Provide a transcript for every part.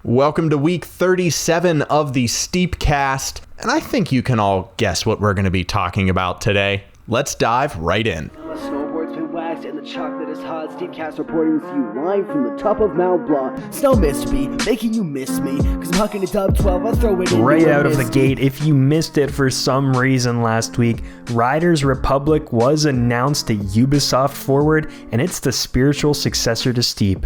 Welcome to week 37 of the STEEPCAST, and I think you can all guess what we're going to be talking about today. Let's dive right in. The snowboard's been waxed and the chocolate is hot. STEEPCAST reporting to you live from the top of Mount Blanc. Snow missed me, making you miss me, cause I'm hucking a top 12, I throw it in. Right out of the gate, if you missed it for some reason last week, Riders Republic was announced to Ubisoft Forward, and it's the spiritual successor to Steep.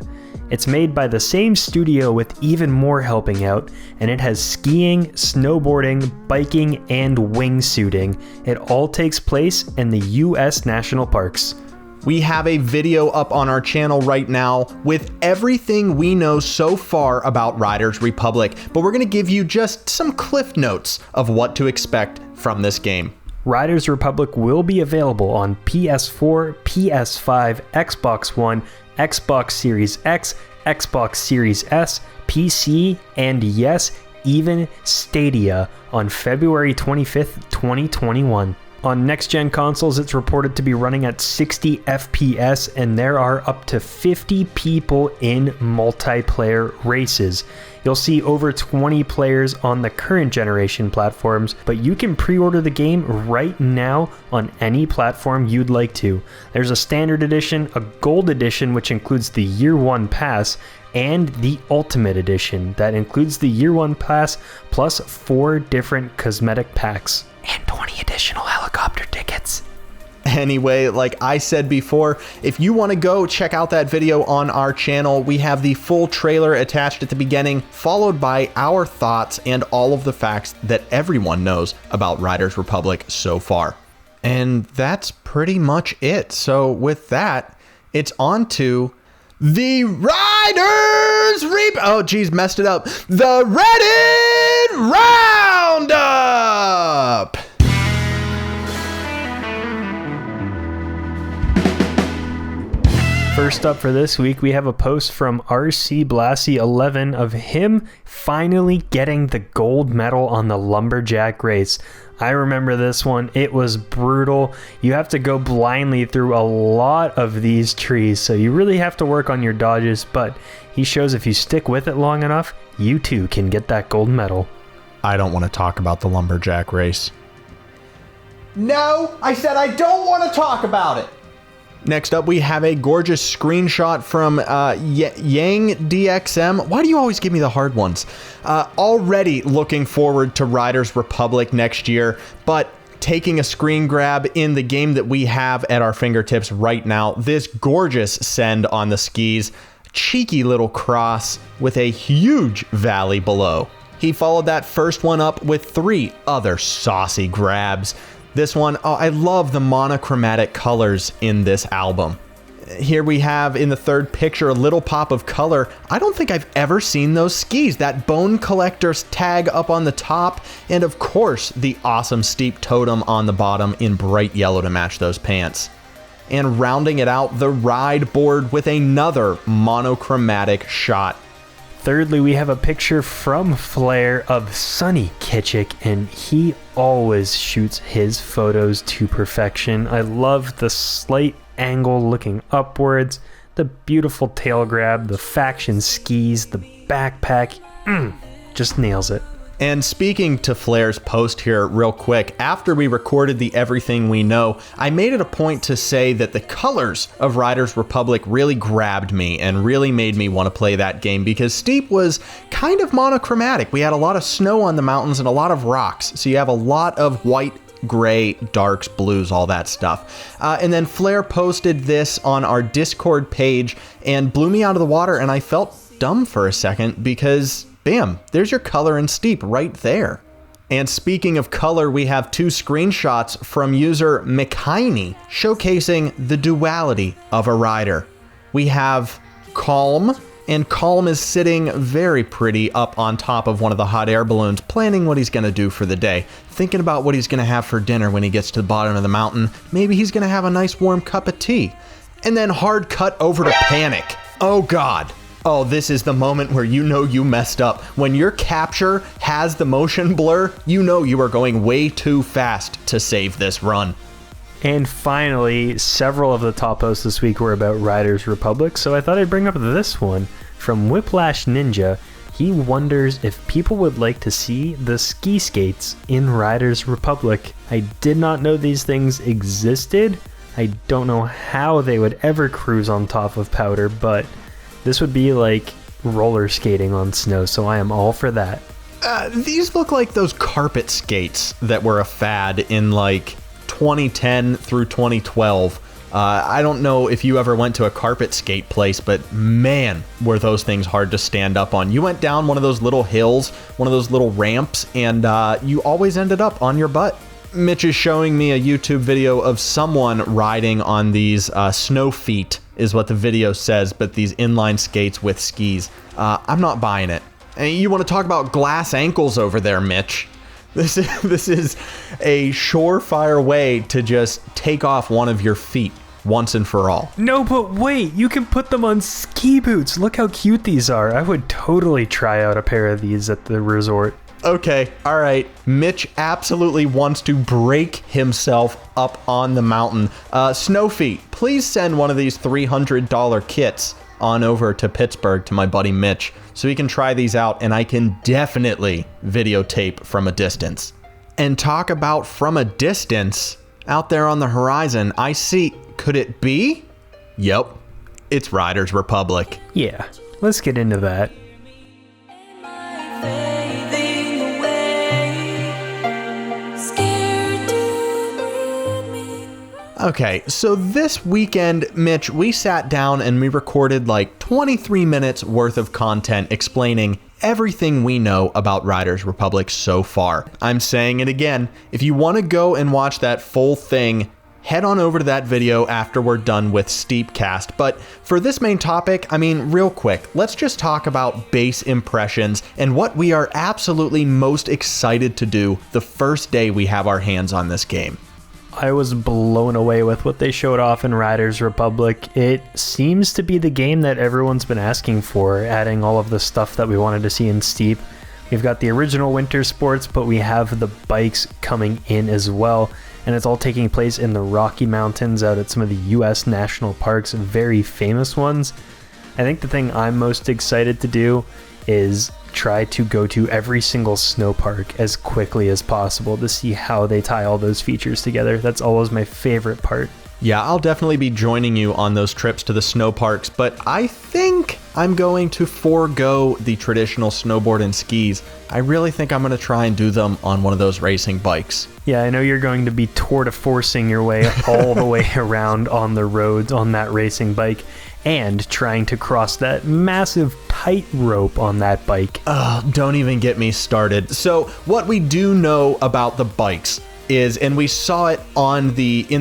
It's made by the same studio with even more helping out, and it has skiing, snowboarding, biking, and wingsuiting. It all takes place in the US National Parks. We have a video up on our channel right now with everything we know so far about Riders Republic, but we're going to give you just some cliff notes of what to expect from this game. Riders Republic will be available on PS4, PS5, Xbox One, Xbox Series X, Xbox Series S, PC, and yes, even Stadia on February 25th, 2021. On next-gen consoles, it's reported to be running at 60 FPS, and there are up to 50 people in multiplayer races. You'll see over 20 players on the current generation platforms, but you can pre-order the game right now on any platform you'd like to. There's a standard edition, a gold edition, which includes the year one pass, and the ultimate edition that includes the year one pass plus 4 different cosmetic packs and 20 additional helicopter tickets. Anyway, like I said before, if you want to go check out that video on our channel, we have the full trailer attached at the beginning, followed by our thoughts and all of the facts that everyone knows about Riders Republic so far. And that's pretty much it. So with that, it's on to the Riders Oh geez, messed it up. The Reddit Roundup! First up for this week, we have a post from RC Blassie 11 of him finally getting the gold medal on the Lumberjack race. I remember this one. It was brutal. You have to go blindly through a lot of these trees, so you really have to work on your dodges, but he shows if you stick with it long enough, you too can get that gold medal. I don't want to talk about the Lumberjack race. No, I said I don't want to talk about it. Next up, we have a gorgeous screenshot from Yang DXM. Why do you always give me the hard ones? Already looking forward to Riders Republic next year, but taking a screen grab in the game that we have at our fingertips right now. This gorgeous send on the skis, cheeky little cross with a huge valley below. He followed that first one up with 3 other saucy grabs. This one, oh, I love the monochromatic colors in this album. Here we have in the third picture a little pop of color. I don't think I've ever seen those skis. That Bone Collector's tag up on the top, and of course the awesome Steep totem on the bottom in bright yellow to match those pants. And rounding it out, the ride board with another monochromatic shot. Thirdly, we have a picture from Flair of Sonny Kitchick, and he always shoots his photos to perfection. I love the slight angle looking upwards, the beautiful tail grab, the faction skis, the backpack, just nails it. And speaking to Flair's post here real quick, after we recorded the Everything We Know, I made it a point to say that the colors of Riders Republic really grabbed me and really made me want to play that game because Steep was kind of monochromatic. We had a lot of snow on the mountains and a lot of rocks, so you have a lot of white, gray, darks, blues, all that stuff. And then Flair posted this on our Discord page and blew me out of the water, and I felt dumb for a second because bam, there's your color in Steep right there. And speaking of color, we have 2 screenshots from user McHiney showcasing the duality of a rider. We have Calm, and Calm is sitting very pretty up on top of one of the hot air balloons, planning what he's going to do for the day, thinking about what he's going to have for dinner when he gets to the bottom of the mountain. Maybe he's going to have a nice warm cup of tea. And then hard cut over to Panic. Oh God. Oh, this is the moment where you know you messed up. When your capture has the motion blur, you know you are going way too fast to save this run. And finally, several of the top posts this week were about Riders Republic, so I thought I'd bring up this one from Whiplash Ninja. He wonders if people would like to see the ski skates in Riders Republic. I did not know these things existed. I don't know how they would ever cruise on top of powder, but this would be like roller skating on snow, so I am all for that. These look like those carpet skates that were a fad in like 2010 through 2012. I don't know if you ever went to a carpet skate place, but man, were those things hard to stand up on. You went down one of those little hills, one of those little ramps, and you always ended up on your butt. Mitch is showing me a YouTube video of someone riding on these snow feet, is what the video says, but these inline skates with skis. I'm not buying it. And you want to talk about glass ankles over there, Mitch? This is a surefire way to just take off one of your feet once and for all. No, but wait, you can put them on ski boots. Look how cute these are. I would totally try out a pair of these at the resort. Okay, all right. Mitch absolutely wants to break himself up on the mountain. Snow Feet, please send one of these $300 kits on over to Pittsburgh to my buddy Mitch so he can try these out, and I can definitely videotape from a distance. And talk about from a distance, out there on the horizon, I see, could it be? Yep, it's Riders Republic. Yeah, let's get into that. Okay, so this weekend, Mitch, we sat down and we recorded like 23 minutes worth of content explaining everything we know about Riders Republic so far. I'm saying it again, if you want to go and watch that full thing, head on over to that video after we're done with STEEPCAST. But for this main topic, I mean, real quick, let's just talk about base impressions and what we are absolutely most excited to do the first day we have our hands on this game. I was blown away with what they showed off in Riders Republic. It seems to be the game that everyone's been asking for, adding all of the stuff that we wanted to see in Steep. We've got the original winter sports, but we have the bikes coming in as well, and it's all taking place in the Rocky Mountains out at some of the US national parks, very famous ones. I think the thing I'm most excited to do is try to go to every single snow park as quickly as possible to see how they tie all those features together. That's always my favorite part. Yeah, I'll definitely be joining you on those trips to the snow parks, but I think I'm going to forego the traditional snowboard and skis. I really think I'm going to try and do them on one of those racing bikes. Yeah, I know you're going to be tour de forcing your way all the way around on the roads on that racing bike and trying to cross that massive tightrope on that bike. Don't even get me started. So what we do know about the bikes is, and we saw it in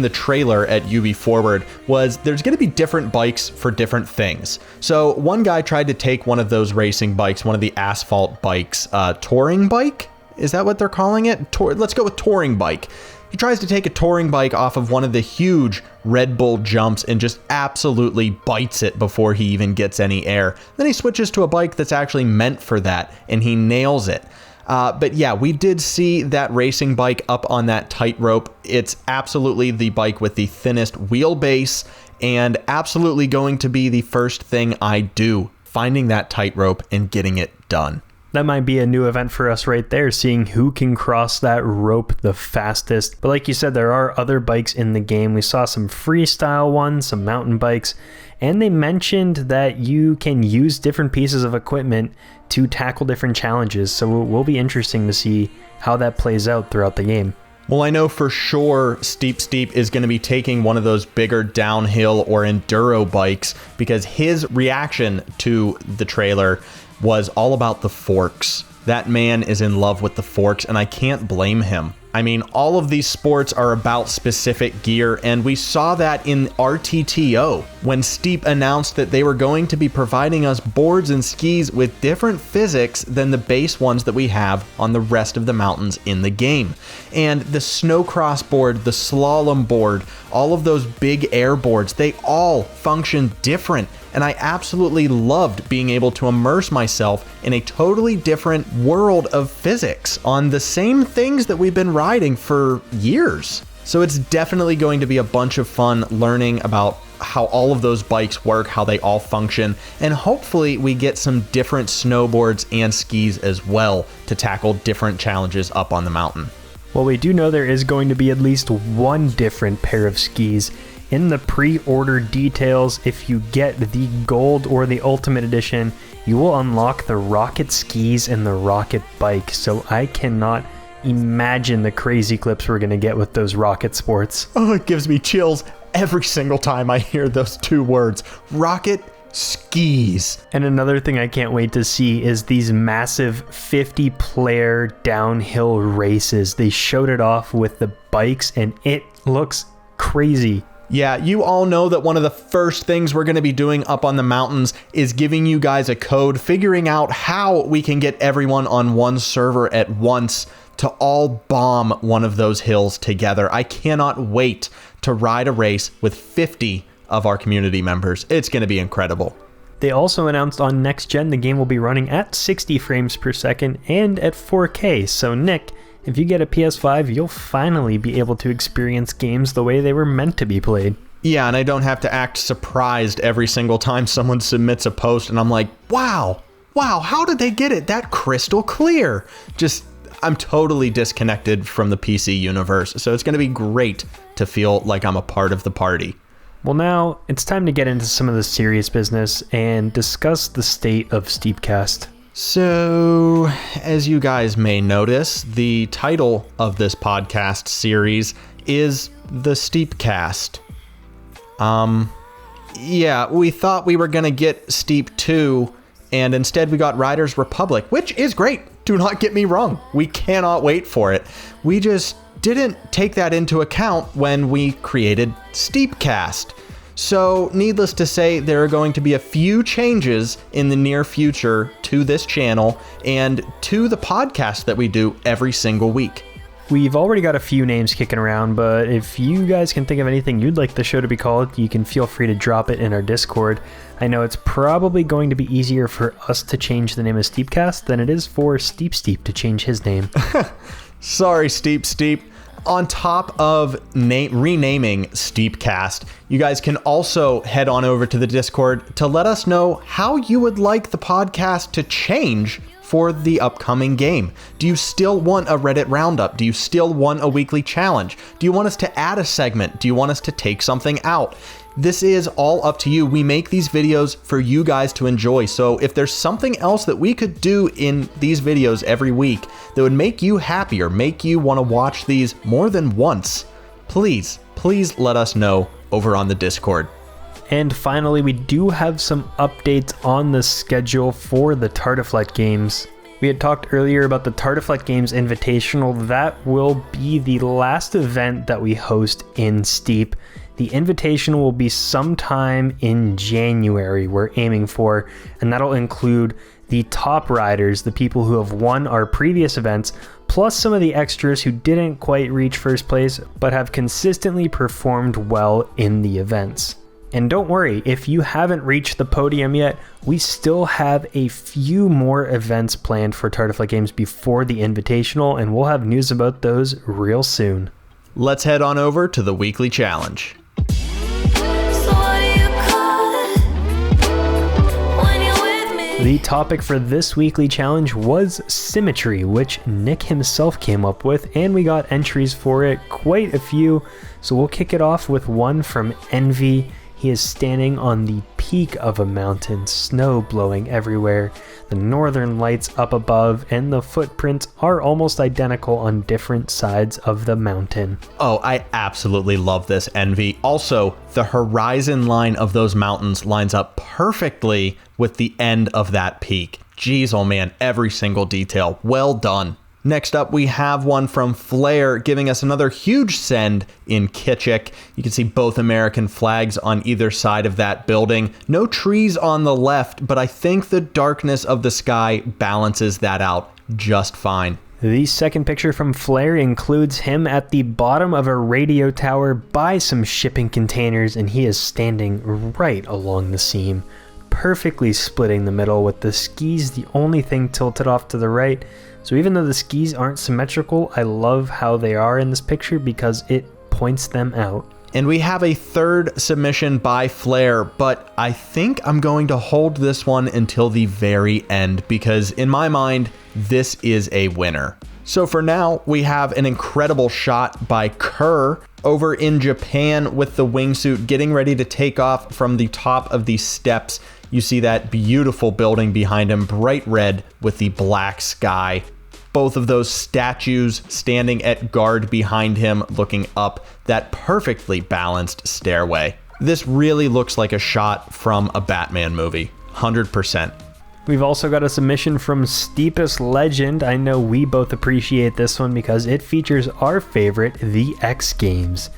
the trailer at UB Forward, was there's going to be different bikes for different things. So one guy tried to take one of those racing bikes, one of the asphalt bikes, touring bike? Is that what they're calling it? Let's go with touring bike. He tries to take a touring bike off of one of the huge Red Bull jumps and just absolutely bites it before he even gets any air. Then he switches to a bike that's actually meant for that, and he nails it. But yeah, we did see that racing bike up on that tightrope. It's absolutely the bike with the thinnest wheelbase and absolutely going to be the first thing I do, finding that tightrope and getting it done. That might be a new event for us right there, seeing who can cross that rope the fastest. But like you said, there are other bikes in the game. We saw some freestyle ones, some mountain bikes, and they mentioned that you can use different pieces of equipment to tackle different challenges. So it will be interesting to see how that plays out throughout the game. Well, I know for sure Steep is going to be taking one of those bigger downhill or enduro bikes because his reaction to the trailer was all about the forks. That man is in love with the forks, and I can't blame him. I mean, all of these sports are about specific gear, and we saw that in RTTO when Steep announced that they were going to be providing us boards and skis with different physics than the base ones that we have on the rest of the mountains in the game. And the snowcross board, the slalom board, all of those big air boards, they all function different. And I absolutely loved being able to immerse myself in a totally different world of physics on the same things that we've been riding for years. So it's definitely going to be a bunch of fun learning about how all of those bikes work, how they all function, and hopefully we get some different snowboards and skis as well to tackle different challenges up on the mountain. Well, we do know there is going to be at least one different pair of skis. In the pre-order details, if you get the gold or the ultimate edition, you will unlock the rocket skis and the rocket bike. So I cannot imagine the crazy clips we're going to get with those rocket sports. Oh, it gives me chills every single time I hear those two words, rocket skis. And another thing I can't wait to see is these massive 50-player downhill races. They showed it off with the bikes and it looks crazy. Yeah, you all know that one of the first things we're going to be doing up on the mountains is giving you guys a code, figuring out how we can get everyone on one server at once to all bomb one of those hills together. I cannot wait to ride a race with 50 of our community members. It's going to be incredible. They also announced on Next Gen the game will be running at 60 frames per second and at 4K. So Nick, if you get a PS5, you'll finally be able to experience games the way they were meant to be played. Yeah, and I don't have to act surprised every single time someone submits a post and I'm like, wow, how did they get it that crystal clear? I'm totally disconnected from the PC universe, so it's going to be great to feel like I'm a part of the party. Well, now it's time to get into some of the serious business and discuss the state of STEEPCAST. So, as you guys may notice, the title of this podcast series is the STEEPCAST. Yeah, we thought we were going to get Steep 2, and instead we got Riders Republic, which is great. Do not get me wrong. We cannot wait for it. We just didn't take that into account when we created STEEPCAST. So, needless to say, there are going to be a few changes in the near future to this channel and to the podcast that we do every single week. We've already got a few names kicking around, but if you guys can think of anything you'd like the show to be called, you can feel free to drop it in our Discord. I know it's probably going to be easier for us to change the name of STEEPCAST than it is for Steep to change his name. Sorry, Steep. On top of renaming STEEPCAST, you guys can also head on over to the Discord to let us know how you would like the podcast to change for the upcoming game. Do you still want a Reddit Roundup? Do you still want a weekly challenge? Do you want us to add a segment? Do you want us to take something out? This is all up to you. We make these videos for you guys to enjoy. So if there's something else that we could do in these videos every week that would make you happier, make you want to watch these more than once, please let us know over on the Discord. And finally, we do have some updates on the schedule for the Tartiflette games. We had talked earlier about the Tartiflette Games Invitational. That will be the last event that we host in Steep. The Invitational will be sometime in January, we're aiming for, and that'll include the top riders, the people who have won our previous events, plus some of the extras who didn't quite reach first place, but have consistently performed well in the events. And don't worry, if you haven't reached the podium yet, we still have a few more events planned for Tartiflette Games before the Invitational, and we'll have news about those real soon. Let's head on over to the weekly challenge. The topic for this weekly challenge was symmetry, which Nick himself came up with, and we got entries for it, quite a few. So we'll kick it off with one from Envy. He is standing on the peak of a mountain, snow blowing everywhere, the northern lights up above, and the footprints are almost identical on different sides of the mountain. Oh, I absolutely love this, Envy. Also, the horizon line of those mountains lines up perfectly with the end of that peak. Jeez, oh man, every single detail. Well done. Next up, we have one from Flair giving us another huge send in Kitchik. You can see both American flags on either side of that building. No trees on the left, but I think the darkness of the sky balances that out just fine. The second picture from Flair includes him at the bottom of a radio tower by some shipping containers, and he is standing right along the seam, perfectly splitting the middle with the skis the only thing tilted off to the right. So even though the skis aren't symmetrical, I love how they are in this picture because it points them out. And we have a third submission by Flair, but I think I'm going to hold this one until the very end because in my mind, this is a winner. So for now, we have an incredible shot by Kerr over in Japan with the wingsuit getting ready to take off from the top of these steps. You see that beautiful building behind him, bright red with the black sky. Both of those statues standing at guard behind him, looking up that perfectly balanced stairway. This really looks like a shot from a Batman movie, 100%. We've also got a submission from Steepest Legend. I know we both appreciate this one because it features our favorite, the X Games.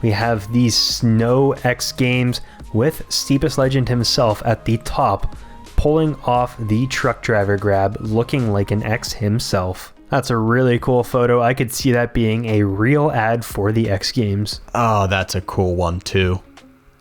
We have these Snow X Games with Steepest Legend himself at the top, pulling off the truck driver grab, looking like an X himself. That's a really cool photo. I could see that being a real ad for the X Games. Oh, that's a cool one too.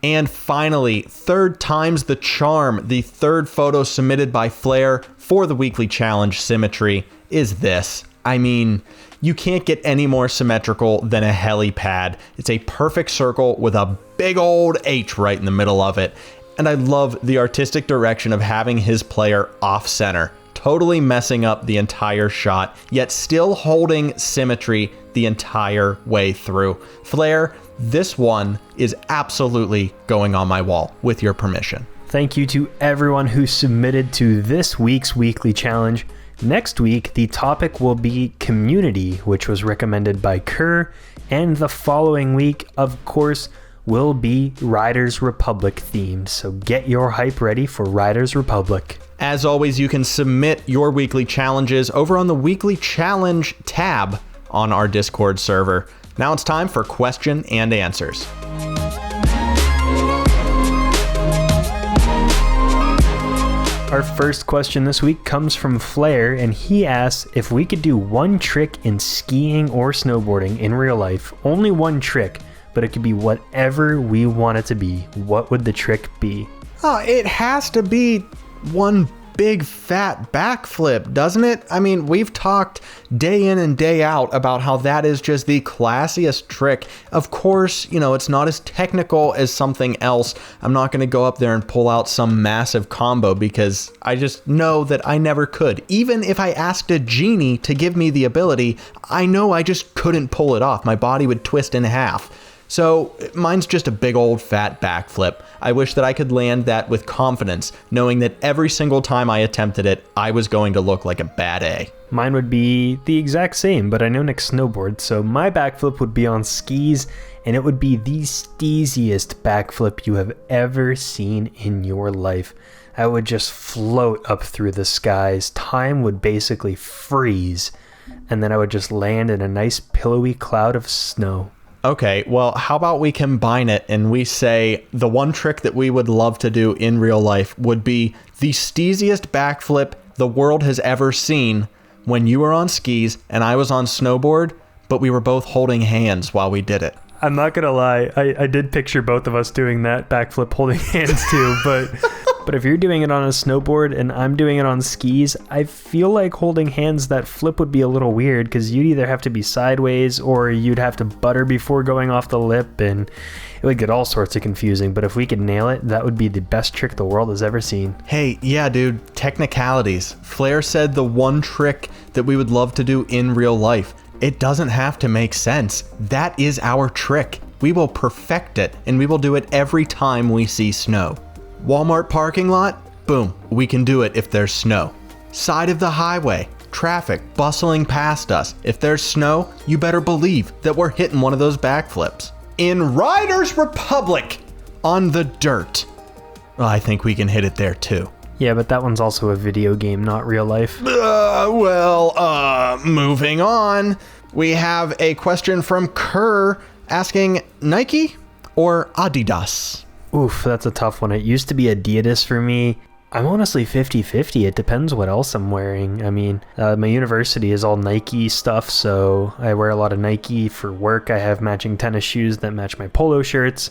And finally, third time's the charm. The third photo submitted by Flair for the weekly challenge Symmetry is this. I mean, you can't get any more symmetrical than a helipad. It's a perfect circle with a big old H right in the middle of it. And I love the artistic direction of having his player off center, totally messing up the entire shot, yet still holding symmetry the entire way through. Flair, this one is absolutely going on my wall, with your permission. Thank you to everyone who submitted to this week's weekly challenge. Next week, the topic will be community, which was recommended by Kerr, and the following week, of course, will be Riders Republic themed, so get your hype ready for Riders Republic. As always, you can submit your weekly challenges over on the weekly challenge tab on our Discord server. Now it's time for question and answers. Our first question this week comes from Flair, and he asks if we could do one trick in skiing or snowboarding in real life, only one trick, but it could be whatever we want it to be. What would the trick be? Oh, it has to be one big fat backflip, doesn't it? I mean, we've talked day in and day out about how that is just the classiest trick. Of course, you know, it's not as technical as something else. I'm not going to go up there and pull out some massive combo because I just know that I never could. Even if I asked a genie to give me the ability, I know I just couldn't pull it off. My body would twist in half. So mine's just a big old fat backflip. I wish that I could land that with confidence, knowing that every single time I attempted it, I was going to look like a bad A. Mine would be the exact same, but I know Nick snowboards, so my backflip would be on skis, and it would be the steeziest backflip you have ever seen in your life. I would just float up through the skies. Time would basically freeze, and then I would just land in a nice pillowy cloud of snow. Okay, well, how about we combine it and we say the one trick that we would love to do in real life would be the steeziest backflip the world has ever seen when you were on skis and I was on snowboard, but we were both holding hands while we did it. I'm not gonna lie, I did picture both of us doing that backflip holding hands too, but if you're doing it on a snowboard and I'm doing it on skis, I feel like holding hands that flip would be a little weird because you'd either have to be sideways or you'd have to butter before going off the lip, and it would get all sorts of confusing. But if we could nail it, that would be the best trick the world has ever seen. Hey, yeah, dude, technicalities. Flair said the one trick that we would love to do in real life. It doesn't have to make sense. That is our trick. We will perfect it, and we will do it every time we see snow. Walmart parking lot? Boom, we can do it if there's snow. Side of the highway, traffic bustling past us. If there's snow, you better believe that we're hitting one of those backflips. In Riders Republic, on the dirt. Well, I think we can hit it there too. Yeah, but that one's also a video game, not real life. Moving on. We have a question from Kerr asking Nike or Adidas? Oof, that's a tough one. It used to be Adidas for me. I'm honestly 50-50. It depends what else I'm wearing. I mean, my university is all Nike stuff, so I wear a lot of Nike for work. I have matching tennis shoes that match my polo shirts.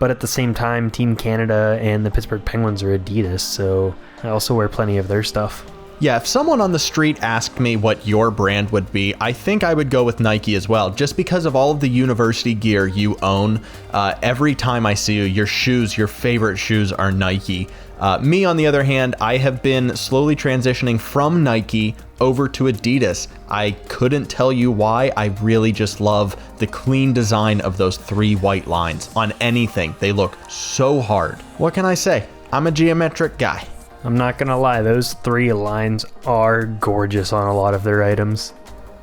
But at the same time, Team Canada and the Pittsburgh Penguins are Adidas, so I also wear plenty of their stuff. Yeah, if someone on the street asked me what your brand would be, I think I would go with Nike as well, just because of all of the university gear you own. Every time I see you, your favorite shoes are Nike. Me, on the other hand, I have been slowly transitioning from Nike over to Adidas. I couldn't tell you why. I really just love the clean design of those 3 white lines on anything. They look so hard. What can I say? I'm a geometric guy. I'm not gonna lie, those 3 lines are gorgeous on a lot of their items.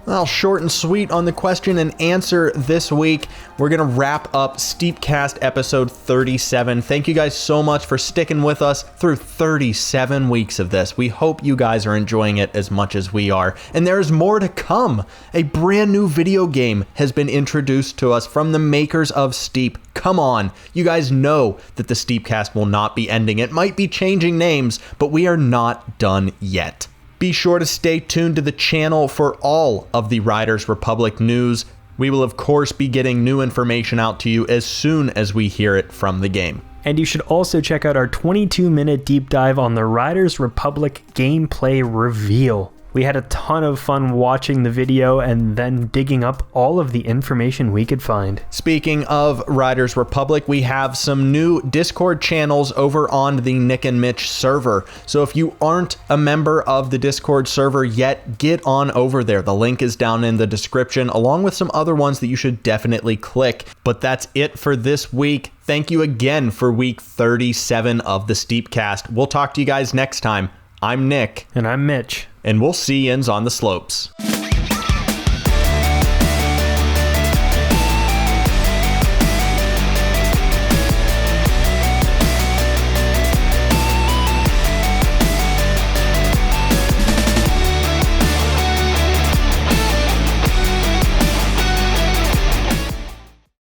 Well, short and sweet on the question and answer this week. We're going to wrap up STEEPCAST episode 37. Thank you guys so much for sticking with us through 37 weeks of this. We hope you guys are enjoying it as much as we are. And there is more to come. A brand new video game has been introduced to us from the makers of Steep. Come on. You guys know that the STEEPCAST will not be ending. It might be changing names, but we are not done yet. Be sure to stay tuned to the channel for all of the Riders Republic news. We will, of course, be getting new information out to you as soon as we hear it from the game. And you should also check out our 22-minute deep dive on the Riders Republic gameplay reveal. We had a ton of fun watching the video and then digging up all of the information we could find. Speaking of Riders Republic, we have some new Discord channels over on the Nick and Mitch server. So if you aren't a member of the Discord server yet, get on over there. The link is down in the description, along with some other ones that you should definitely click. But that's it for this week. Thank you again for week 37 of the STEEPCAST. We'll talk to you guys next time. I'm Nick. And I'm Mitch. And we'll see yins on the slopes.